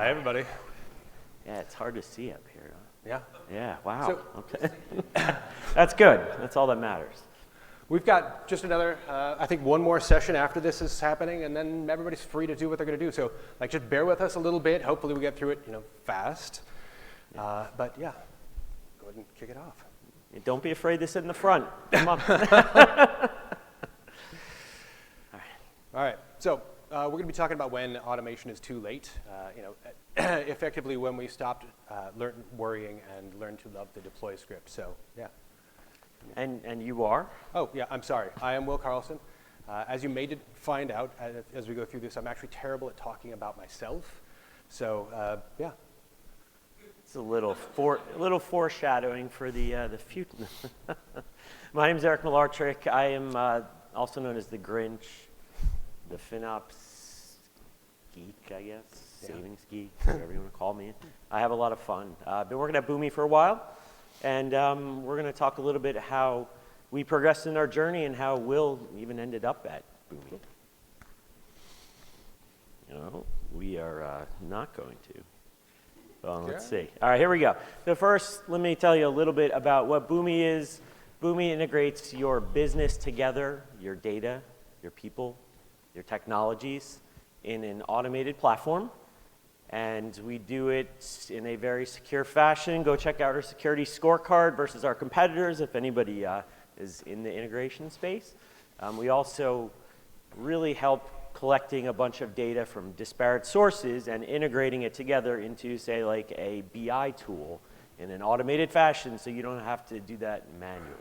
Hi, everybody. Yeah, it's hard to see up here. Huh? Yeah. Yeah, wow. Okay. That's good. That's all that matters. We've got just another, I think one more session after this is happening, and then everybody's free to do what they're going to do. So, like, just bear with us a little bit. Hopefully we get through it, fast. But yeah, go ahead and kick it off. And don't be afraid to sit in the front. Come on. All right. So we're going to be talking about when automation is too late. Effectively when we stopped worrying and learned to love the deploy script. So yeah. And you are? Oh yeah, I'm sorry. I am Will Carlson. As you may find out as we go through this, I'm actually terrible at talking about myself. So yeah. It's a little foreshadowing for the future. My name is Eric Mulartrick. I am also known as the Grinch, the FinOps geek, I guess, savings geek, whatever you want to call me. I have a lot of fun. I've been working at Boomi for a while, and we're going to talk a little bit how we progressed in our journey and how Will even ended up at Boomi. We are not going to. Well, let's see. All right, here we go. So first, let me tell you a little bit about what Boomi is. Boomi integrates your business together, your data, your people, your technologies in an automated platform. And we do it in a very secure fashion. Go check out our security scorecard versus our competitors if anybody is in the integration space. We also really help collecting a bunch of data from disparate sources and integrating it together into, say, like a BI tool in an automated fashion so you don't have to do that manually.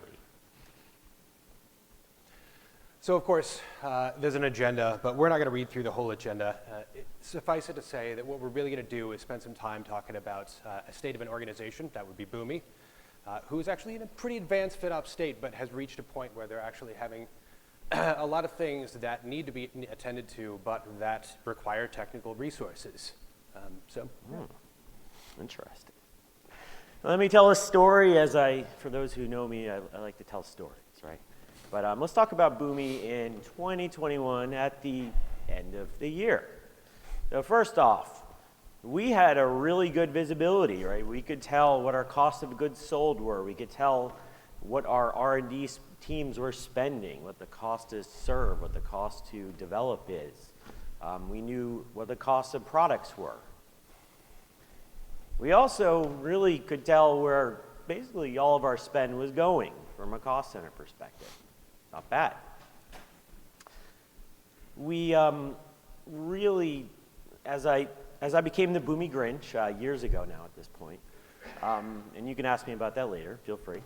So of course, there's an agenda, but we're not going to read through the whole agenda. Suffice it to say that what we're really going to do is spend some time talking about a state of an organization, that would be Boomi, who is actually in a pretty advanced FinOps state, but has reached a point where they're actually having a lot of things that need to be attended to, but that require technical resources. Interesting. Let me tell a story for those who know me, I like to tell stories, right? But let's talk about Boomi in 2021 at the end of the year. So first off, we had a really good visibility, right? We could tell what our cost of goods sold were. We could tell what our R&D teams were spending, what the cost to serve, what the cost to develop is. We knew what the cost of products were. We also really could tell where basically all of our spend was going from a cost center perspective. Not bad. We really, as I became the Boomi Grinch years ago now at this point, and you can ask me about that later, feel free.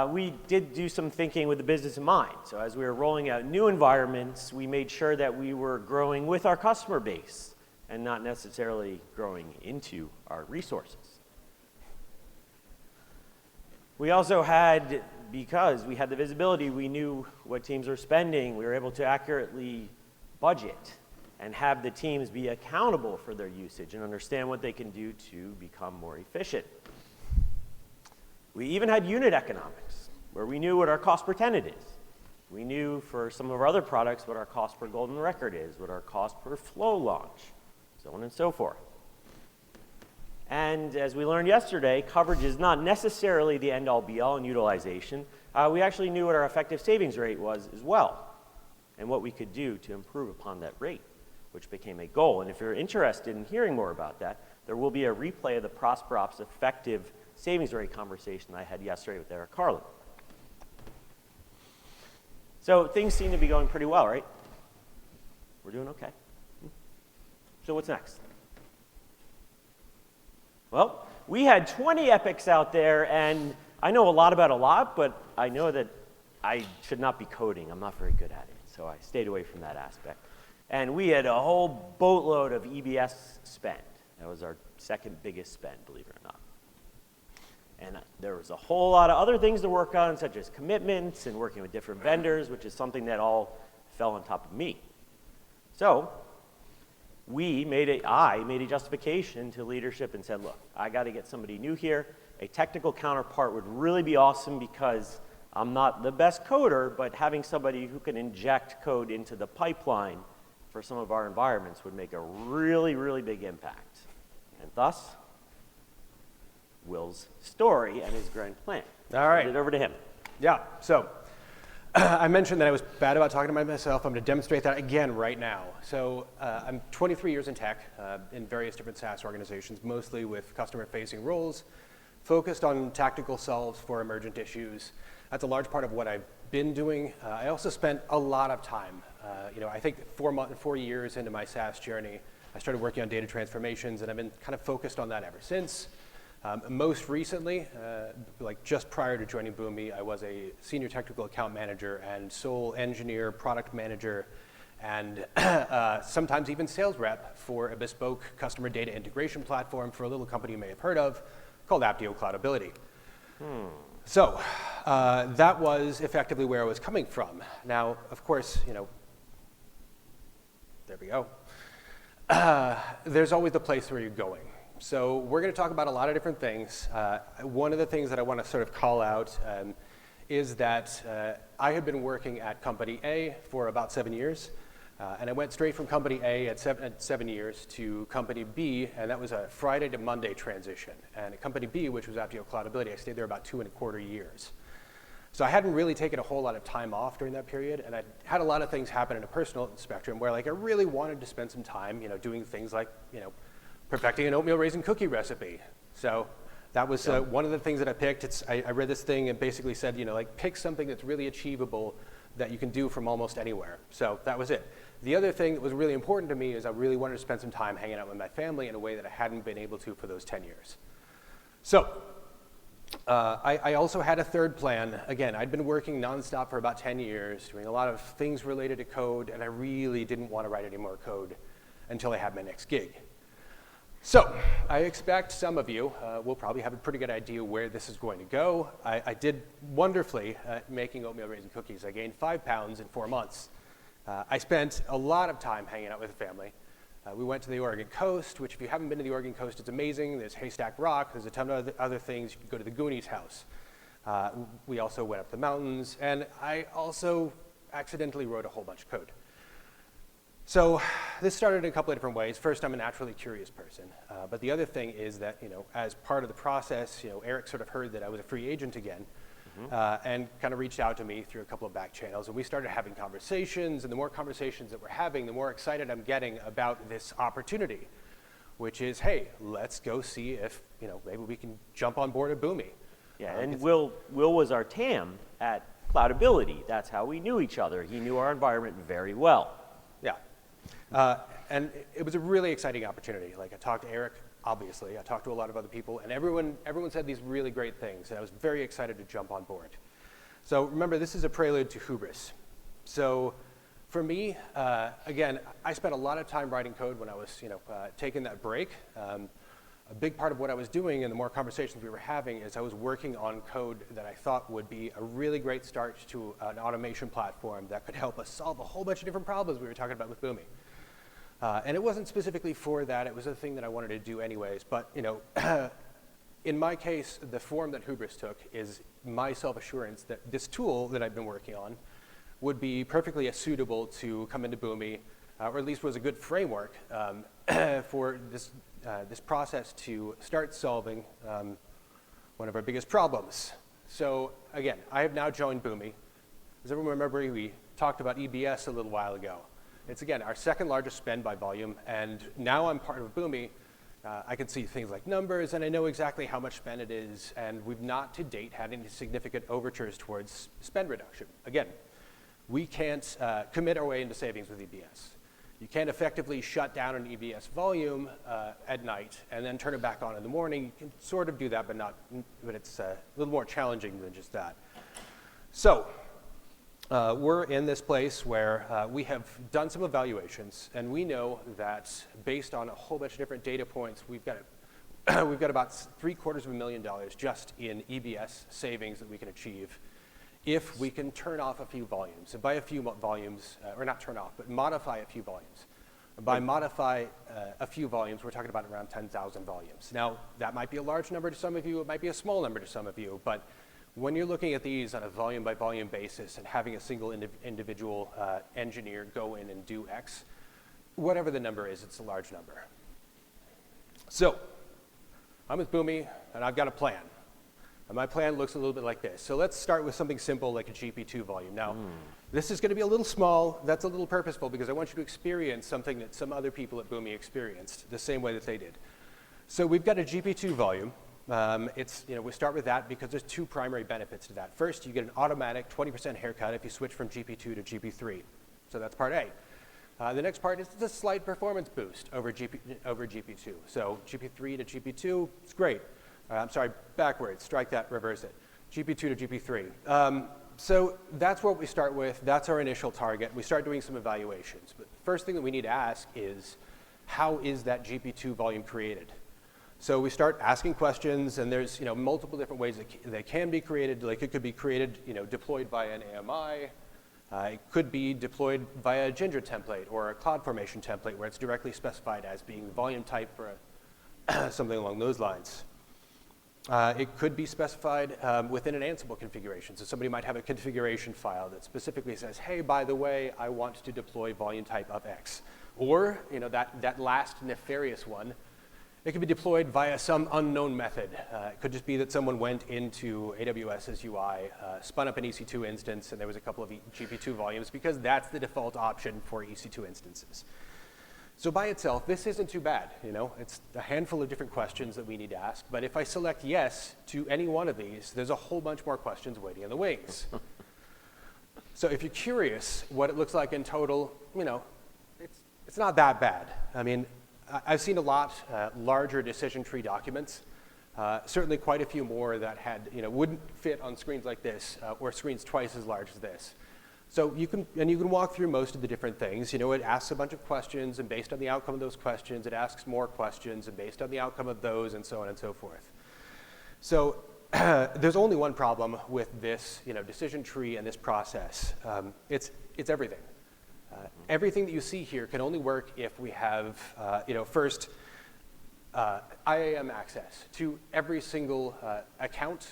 We did do some thinking with the business in mind. So as we were rolling out new environments, we made sure that we were growing with our customer base and not necessarily growing into our resources. We also had, because we had the visibility, we knew what teams were spending. We were able to accurately budget and have the teams be accountable for their usage and understand what they can do to become more efficient. We even had unit economics, where we knew what our cost per tenant is. We knew for some of our other products what our cost per golden record is, what our cost per flow launch, so on and so forth. And as we learned yesterday, coverage is not necessarily the end-all be-all in utilization. We actually knew what our effective savings rate was as well, and what we could do to improve upon that rate, which became a goal. And if you're interested in hearing more about that, there will be a replay of the Prosper Ops effective savings rate conversation I had yesterday with Eric Carlson. So things seem to be going pretty well, right? We're doing okay. So what's next? Well, we had 20 epics out there, and I know a lot about a lot, but I know that I should not be coding. I'm not very good at it, so I stayed away from that aspect. And we had a whole boatload of EBS spend. That was our second biggest spend, believe it or not. And there was a whole lot of other things to work on, such as commitments and working with different vendors, which is something that all fell on top of me. So I made a justification to leadership and said, look, I got to get somebody new here. A technical counterpart would really be awesome because I'm not the best coder, but having somebody who can inject code into the pipeline for some of our environments would make a really, really big impact. And thus, Will's story and his grand plan. All right. Hand it over to him. Yeah, so I mentioned that I was bad about talking about myself. I'm going to demonstrate that again right now. So I'm 23 years in tech in various different SaaS organizations, mostly with customer-facing roles, focused on tactical solves for emergent issues. That's a large part of what I've been doing. I also spent a lot of time. I think 4 years into my SaaS journey, I started working on data transformations, and I've been kind of focused on that ever since. Most recently, like just prior to joining Boomi, I was a senior technical account manager and sole engineer, product manager, and sometimes even sales rep for a bespoke customer data integration platform for a little company you may have heard of called Apptio Cloudability. So that was effectively where I was coming from. Now, of course, there we go. There's always the place where you're going. So we're going to talk about a lot of different things. One of the things that I want to sort of call out is that I had been working at company A for about 7 years, and I went straight from company A at 7 years to company B, and that was a Friday to Monday transition. And at company B, which was Apptio Cloudability, I stayed there about 2.25 years. So I hadn't really taken a whole lot of time off during that period, and I had a lot of things happen in a personal spectrum where, like, I really wanted to spend some time, doing things like, perfecting an oatmeal raisin cookie recipe. So that was one of the things that I picked. I read this thing and basically said, pick something that's really achievable that you can do from almost anywhere. So that was it. The other thing that was really important to me is I really wanted to spend some time hanging out with my family in a way that I hadn't been able to for those 10 years. So I also had a third plan. Again, I'd been working nonstop for about 10 years, doing a lot of things related to code, and I really didn't want to write any more code until I had my next gig. So I expect some of you will probably have a pretty good idea where this is going to go. I did wonderfully at making oatmeal raisin cookies. I gained 5 pounds in 4 months. I spent a lot of time hanging out with the family. We went to the Oregon coast, which if you haven't been to the Oregon coast, it's amazing. There's Haystack Rock. There's a ton of other things. You can go to the Goonies house. We also went up the mountains. And I also accidentally wrote a whole bunch of code. So this started in a couple of different ways. First, I'm a naturally curious person. But the other thing is that, as part of the process, Eric sort of heard that I was a free agent again and kind of reached out to me through a couple of back channels. And we started having conversations. And the more conversations that we're having, the more excited I'm getting about this opportunity, which is, hey, let's go see if, maybe we can jump on board at Boomi. Yeah, and Will was our TAM at Cloudability. That's how we knew each other. He knew our environment very well. Yeah. And it was a really exciting opportunity. Like, I talked to Eric, obviously. I talked to a lot of other people, and everyone said these really great things, and I was very excited to jump on board. So remember, this is a prelude to hubris. So for me, again, I spent a lot of time writing code when I was, taking that break. A big part of what I was doing and the more conversations we were having is I was working on code that I thought would be a really great start to an automation platform that could help us solve a whole bunch of different problems we were talking about with Boomi. And it wasn't specifically for that. It was a thing that I wanted to do anyways. But, in my case, the form that hubris took is my self-assurance that this tool that I've been working on would be perfectly suitable to come into Boomi, or at least was a good framework for this process to start solving one of our biggest problems. So again, I have now joined Boomi. Does everyone remember we talked about EBS a little while ago? It's, again, our second largest spend by volume, and now I'm part of Boomi. I can see things like numbers, and I know exactly how much spend it is, and we've not to date had any significant overtures towards spend reduction. Again, we can't commit our way into savings with EBS. You can't effectively shut down an EBS volume at night and then turn it back on in the morning. You can sort of do that, but it's a little more challenging than just that. So we're in this place where we have done some evaluations, and we know that based on a whole bunch of different data points, we've got about $750,000 just in EBS savings that we can achieve if we can turn off a few volumes. And by a few volumes, or not turn off, but modify a few volumes. By modify a few volumes, we're talking about around 10,000 volumes. Now, that might be a large number to some of you, it might be a small number to some of you, but when you're looking at these on a volume by volume basis and having a single individual engineer go in and do X, whatever the number is, it's a large number. So I'm with Boomi, and I've got a plan. And my plan looks a little bit like this. So let's start with something simple like a GP2 volume. Now, this is going to be a little small. That's a little purposeful because I want you to experience something that some other people at Boomi experienced the same way that they did. So we've got a GP2 volume. We start with that because there's two primary benefits to that. First, you get an automatic 20% haircut if you switch from GP2 to GP3. So that's part A. The next part is the slight performance boost over GP2. So GP3 to GP2, it's great. I'm sorry, backwards, strike that, reverse it. GP2 to GP3. So that's what we start with. That's our initial target. We start doing some evaluations. But the first thing that we need to ask is, how is that GP2 volume created? So we start asking questions, and there's multiple different ways that they can be created. Like it could be created, deployed via an AMI. It could be deployed via a Ginger template or a CloudFormation template where it's directly specified as being the volume type for something along those lines. It could be specified within an Ansible configuration. So somebody might have a configuration file that specifically says, hey, by the way, I want to deploy volume type of X. Or that last nefarious one, it could be deployed via some unknown method. It could just be that someone went into AWS's UI, spun up an EC2 instance, and there was a couple of GP2 volumes because that's the default option for EC2 instances. So by itself, this isn't too bad. It's a handful of different questions that we need to ask. But if I select yes to any one of these, there's a whole bunch more questions waiting in the wings. So if you're curious what it looks like in total, it's not that bad. I mean, I've seen a lot larger decision tree documents. Certainly quite a few more that wouldn't fit on screens like this or screens twice as large as this. So you can walk through most of the different things. It asks a bunch of questions, and based on the outcome of those questions, it asks more questions, and based on the outcome of those, and so on and so forth. So there's only one problem with this decision tree and this process. It's everything. Everything that you see here can only work if we have, first, IAM access to every single account,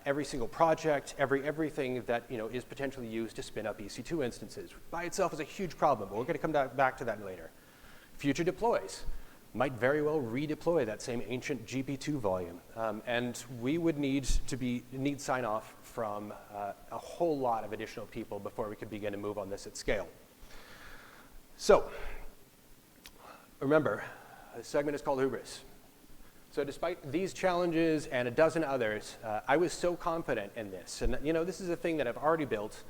every single project, everything that is potentially used to spin up EC2 instances. By itself is a huge problem, but we're going to come back to that later. Future deploys might very well redeploy that same ancient GP2 volume, and we would need sign off from a whole lot of additional people before we could begin to move on this at scale. So remember, this segment is called Hubris. So despite these challenges and a dozen others, I was so confident in this. And this is a thing that I've already built.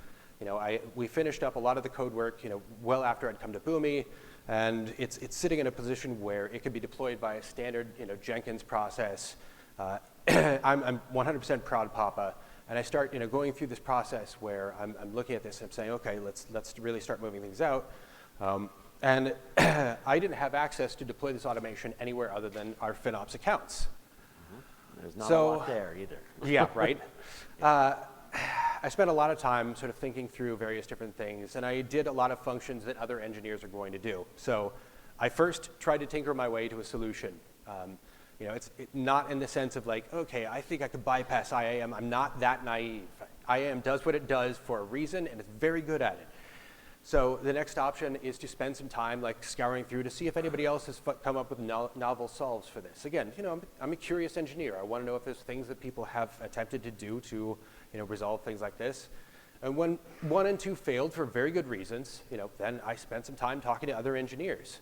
We finished up a lot of the code work well after I'd come to Boomi, and it's sitting in a position where it could be deployed by a standard Jenkins process. I'm 100% proud papa, and I start going through this process where I'm looking at this and I'm saying, okay, let's really start moving things out. And I didn't have access to deploy this automation anywhere other than our FinOps accounts. There's not a lot there either. Yeah, right. I spent a lot of time sort of thinking through various different things, and I did a lot of functions that other engineers are going to do. So I first tried to tinker my way to a solution. It's not in the sense of like, okay, I think I could bypass IAM. I'm not that naive. IAM does what it does for a reason, and it's very good at it. So the next option is to spend some time like scouring through to see if anybody else has come up with novel solves for this. Again, I'm a curious engineer. I want to know if there's things that people have attempted to do to resolve things like this. And when 1 and 2 failed for very good reasons, then I spent some time talking to other engineers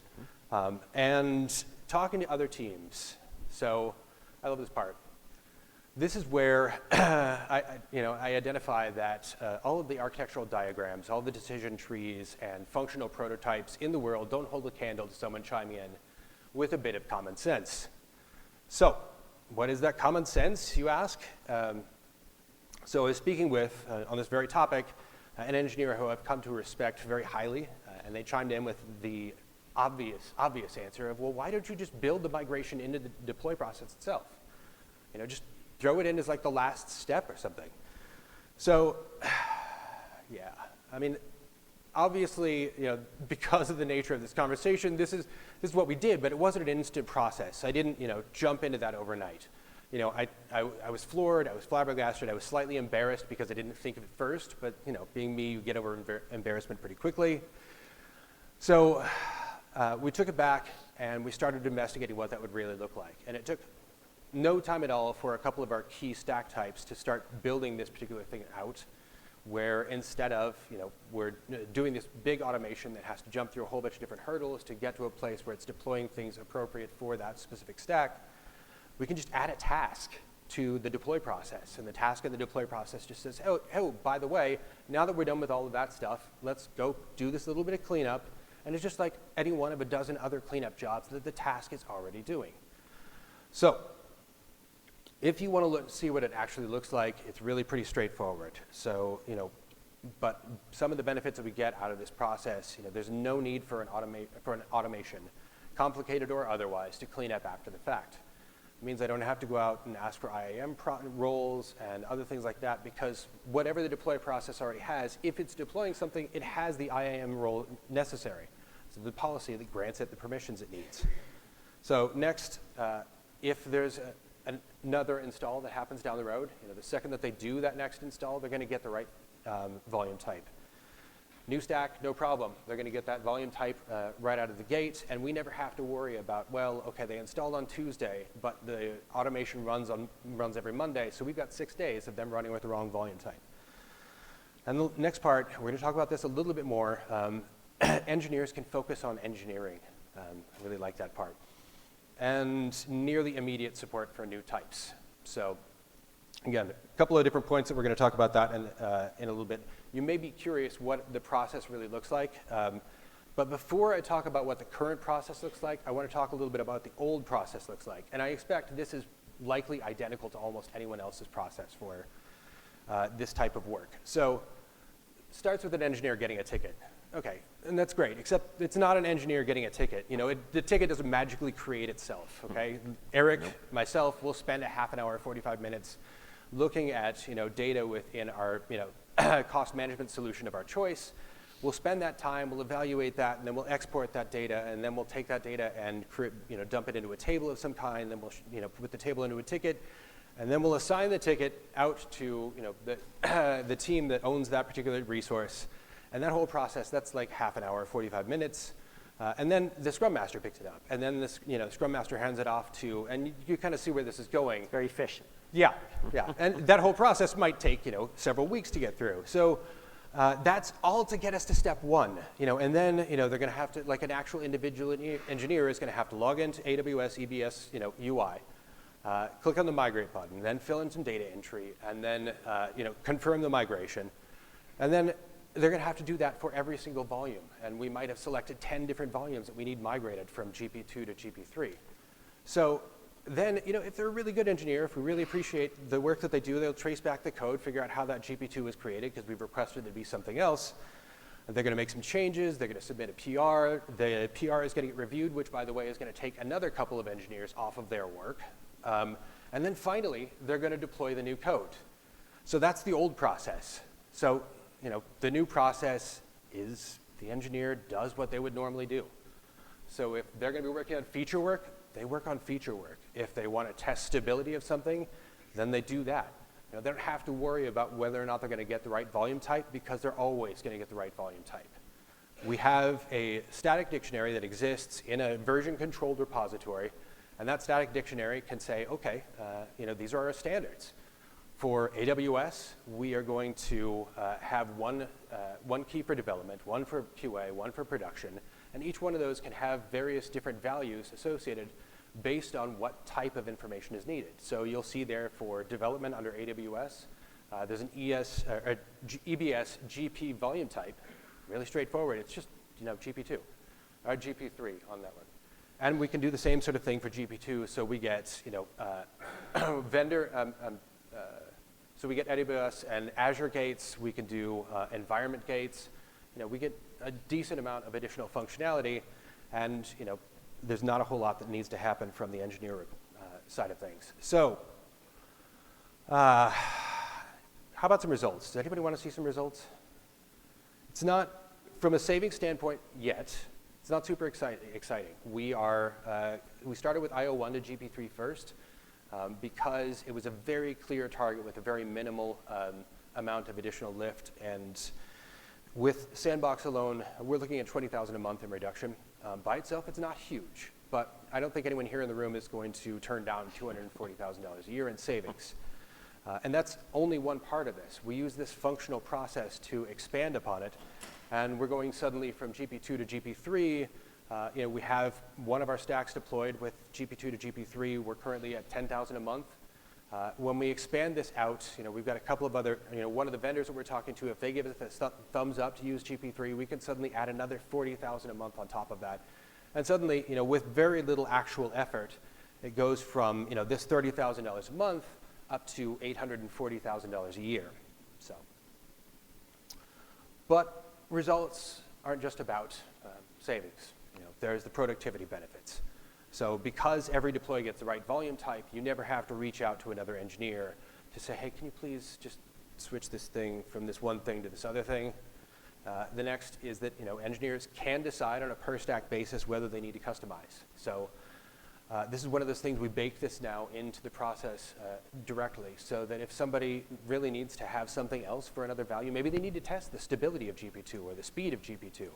and talking to other teams. So I love this part. This is where I identify that all of the architectural diagrams, all the decision trees, and functional prototypes in the world don't hold a candle to someone chiming in with a bit of common sense. So, what is that common sense, you ask? So I was speaking with, on this very topic, an engineer who I've come to respect very highly, and they chimed in with the obvious answer of, well, why don't you just build the migration into the deploy process itself? Just throw it in as like the last step or something. So, yeah, I mean, obviously, because of the nature of this conversation, this is what we did, but it wasn't an instant process. I didn't, jump into that overnight. I was floored, I was flabbergasted, I was slightly embarrassed because I didn't think of it first, but, being me, you get over embarrassment pretty quickly. So we took it back and we started investigating what that would really look like. And it took no time at all for a couple of our key stack types to start building this particular thing out, where instead of, we're doing this big automation that has to jump through a whole bunch of different hurdles to get to a place where it's deploying things appropriate for that specific stack, we can just add a task to the deploy process. And the task in the deploy process just says, oh, by the way, now that we're done with all of that stuff, let's go do this little bit of cleanup. And it's just like any one of a dozen other cleanup jobs that the task is already doing. So if you want to see what it actually looks like, it's really pretty straightforward. So, but some of the benefits that we get out of this process, there's no need for an automation, complicated or otherwise, to clean up after the fact. It means I don't have to go out and ask for IAM roles and other things like that, because whatever the deploy process already has, if it's deploying something, it has the IAM role necessary. So the policy that grants it the permissions it needs. So next, if there's another install that happens down the road, the second that they do that next install, they're going to get the right volume type. New stack, no problem. They're going to get that volume type right out of the gate, and we never have to worry about, well, okay, they installed on Tuesday, but the automation runs every Monday, so we've got 6 days of them running with the wrong volume type. And the next part, we're going to talk about this a little bit more. Engineers can focus on engineering. I really like that part. And nearly immediate support for new types. So again, a couple of different points that we're going to talk about that in a little bit. You may be curious what the process really looks like. But before I talk about what the current process looks like, I want to talk a little bit about what the old process looks like. And I expect this is likely identical to almost anyone else's process for this type of work. So it starts with an engineer getting a ticket. Okay, and that's great, except it's not an engineer getting a ticket. The ticket doesn't magically create itself, okay? Eric, myself, will spend a half an hour, 45 minutes looking at, data within our, cost management solution of our choice. We'll spend that time, we'll evaluate that, and then we'll export that data, and then we'll take that data and, dump it into a table of some kind, then we'll, put the table into a ticket, and then we'll assign the ticket out to, the team that owns that particular resource. And that whole process, that's like half an hour, 45 minutes. And then the Scrum Master picks it up. And then this, Scrum Master hands it off to, and you kind of see where this is going. Very efficient. Yeah. And that whole process might take, several weeks to get through. So that's all to get us to step one. And then, they're going to have to, like an actual individual engineer is going to have to log into AWS EBS, UI. Click on the migrate button, then fill in some data entry, and then, confirm the migration. And then they're going to have to do that for every single volume. And we might have selected 10 different volumes that we need migrated from GP2 to GP3. So then, if they're a really good engineer, if we really appreciate the work that they do, they'll trace back the code, figure out how that GP2 was created, because we've requested it to be something else. They're going to make some changes. They're going to submit a PR. The PR is going to get reviewed, which, by the way, is going to take another couple of engineers off of their work. And then finally, they're going to deploy the new code. So that's the old process. So the new process is the engineer does what they would normally do. So if they're going to be working on feature work, they work on feature work. If they want to test stability of something, then they do that. They don't have to worry about whether or not they're going to get the right volume type, because they're always going to get the right volume type. We have a static dictionary that exists in a version-controlled repository, and that static dictionary can say, okay, these are our standards. For AWS, we are going to have one key for development, one for QA, one for production, and each one of those can have various different values associated based on what type of information is needed. So you'll see there for development under AWS, there's an EBS GP volume type, really straightforward. It's just GP2 or GP3 on that one. And we can do the same sort of thing for GP2, so we get vendor. So we get AWS and Azure gates. We can do environment gates. We get a decent amount of additional functionality, and there's not a whole lot that needs to happen from the engineer side of things. So how about some results? Does anybody want to see some results? It's not, from a savings standpoint yet, it's not super exciting. We started with IO1 to GP3 first. Because it was a very clear target with a very minimal amount of additional lift, and With Sandbox alone, we're looking at 20,000 a month in reduction. By itself, it's not huge, but I don't think anyone here in the room is going to turn down $240,000 a year in savings. And that's only one part of this. We use this functional process to expand upon it, and we're going suddenly from GP2 to GP3. We have one of our stacks deployed with GP2 to GP3. We're currently at 10,000 a month. When we expand this out, we've got a couple of other, one of the vendors that we're talking to, if they give us a thumbs up to use GP3, we can suddenly add another 40,000 a month on top of that. And suddenly, with very little actual effort, it goes from, this $30,000 a month up to $840,000 a year. So, but results aren't just about savings. There's the productivity benefits. So because every deploy gets the right volume type, you never have to reach out to another engineer to say, hey, can you please just switch this thing from this one thing to this other thing? The next is that engineers can decide on a per stack basis whether they need to customize. So this is one of those things, we bake this now into the process directly, so that if somebody really needs to have something else for another value, maybe they need to test the stability of GP2 or the speed of GP2,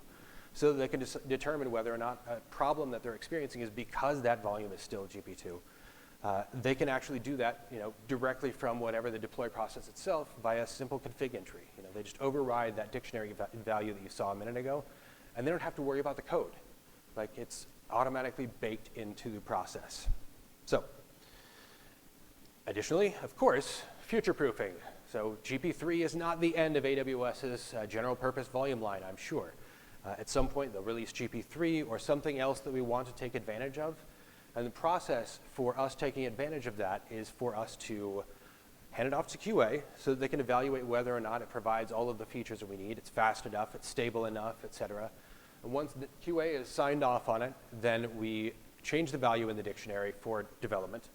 so that they can determine whether or not a problem that they're experiencing is because that volume is still GP2. They can actually do that directly from whatever the deploy process itself via a simple config entry. They just override that dictionary value that you saw a minute ago, and they don't have to worry about the code. Like, it's automatically baked into the process. So, additionally, of course, future-proofing. So GP3 is not the end of AWS's general purpose volume line, I'm sure. At some point, they'll release GP3 or something else that we want to take advantage of. And the process for us taking advantage of that is for us to hand it off to QA so that they can evaluate whether or not it provides all of the features that we need. It's fast enough, it's stable enough, et cetera. And once the QA is signed off on it, then we change the value in the dictionary for development.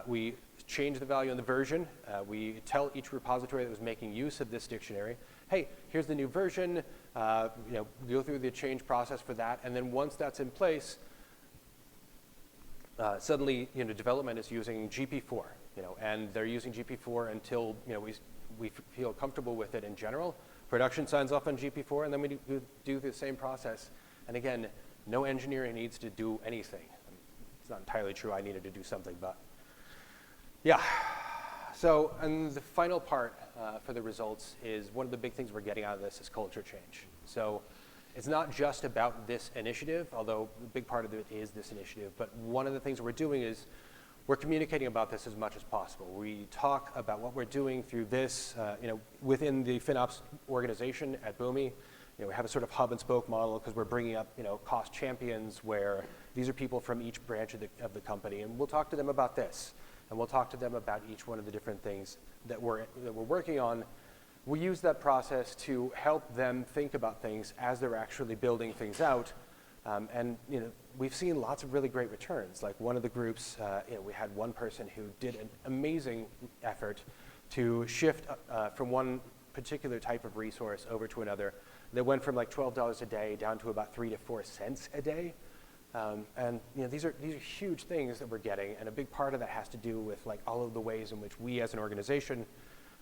We change the value in the version. We tell each repository that was making use of this dictionary, hey, here's the new version. Go through the change process for that, and then once that's in place, suddenly development is using GP4, and they're using GP4 until we feel comfortable with it in general. Production signs off on GP4, and then we do the same process. And again, no engineer needs to do anything. It's not entirely true. I needed to do something, but yeah. So, and the final part for the results is one of the big things we're getting out of this is culture change. So it's not just about this initiative, although a big part of it is this initiative, but one of the things we're doing is we're communicating about this as much as possible. We talk about what we're doing through this, within the FinOps organization at Boomi. We have a sort of hub and spoke model because we're bringing up, cost champions where these are people from each branch of the company, and we'll talk to them about this. And we'll talk to them about each one of the different things that we're working on. We use that process to help them think about things as they're actually building things out. And we've seen lots of really great returns. Like one of the groups, we had one person who did an amazing effort to shift from one particular type of resource over to another. That went from like $12 a day down to about 3 to 4 cents a day. And these are huge things that we're getting, and a big part of that has to do with like all of the ways in which we as an organization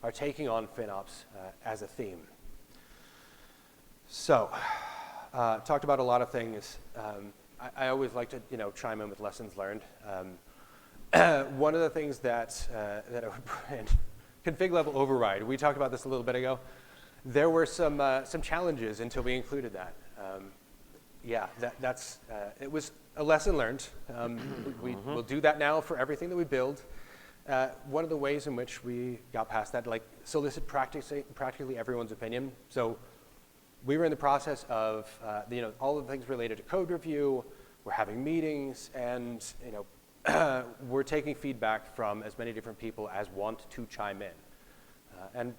are taking on FinOps as a theme. So, talked about a lot of things. I always like to chime in with lessons learned. One of the things that I would put in config level override. We talked about this a little bit ago. There were some challenges until we included that. It was a lesson learned. We'll do that now for everything that we build. One of the ways in which we got past that, like solicit practically everyone's opinion. So we were in the process of all of the things related to code review. We're having meetings, and we're taking feedback from as many different people as want to chime in. And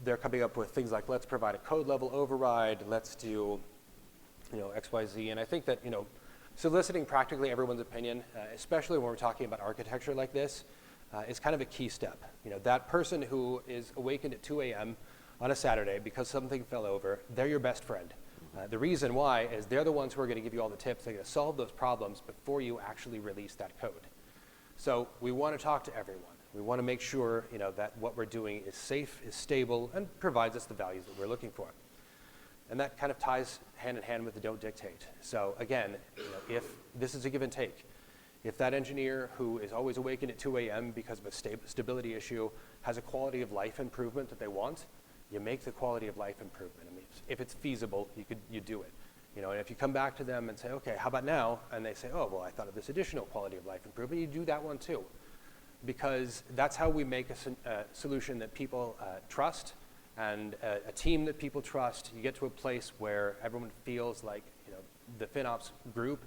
they're coming up with things like, let's provide a code level override. Let's do X, Y, Z. And I think that soliciting practically everyone's opinion, especially when we're talking about architecture like this, is kind of a key step. That person who is awakened at 2 a.m. on a Saturday because something fell over, they're your best friend. The reason why is they're the ones who are going to give you all the tips. They're going to solve those problems before you actually release that code. So we want to talk to everyone. We want to make sure that what we're doing is safe, is stable, and provides us the values that we're looking for. And that kind of ties hand in hand with the don't dictate. So again, if this is a give and take, if that engineer who is always awakened at 2 a.m. because of a stability issue has a quality of life improvement that they want, you make the quality of life improvement. I mean, if it's feasible, you do it. And if you come back to them and say, okay, how about now? And they say, oh, well, I thought of this additional quality of life improvement, you do that one too. Because that's how we make a solution that people trust, and a team that people trust. You get to a place where everyone feels like the FinOps group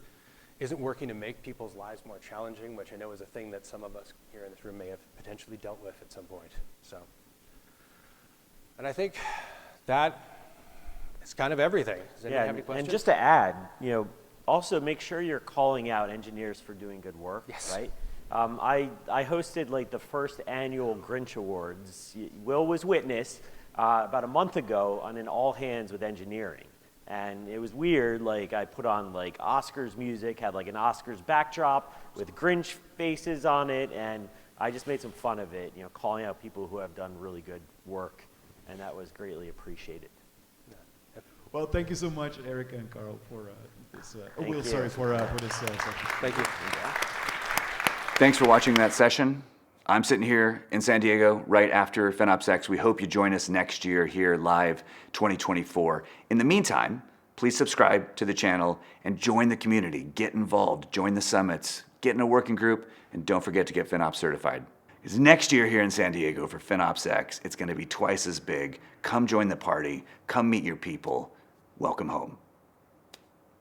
isn't working to make people's lives more challenging, which I know is a thing that some of us here in this room may have potentially dealt with at some point. And I think that is kind of everything. Does anyone have any questions? And just to add, also make sure you're calling out engineers for doing good work, yes. Right? I hosted like the first annual Grinch Awards. Will was witness about a month ago on an all hands with engineering. And it was weird, like I put on like Oscars music, had like an Oscars backdrop with Grinch faces on it, and I just made some fun of it, calling out people who have done really good work, and that was greatly appreciated. Well, thank you so much, Eric and Carl, for this. Will, you. sorry, for this session. Thank you. Thanks for watching that session. I'm sitting here in San Diego right after FinOps X. We hope you join us next year here live 2024. In the meantime, please subscribe to the channel and join the community. Get involved, join the summits, get in a working group, and don't forget to get FinOps certified. Because next year here in San Diego for FinOps X, it's going to be twice as big. Come join the party. Come meet your people. Welcome home.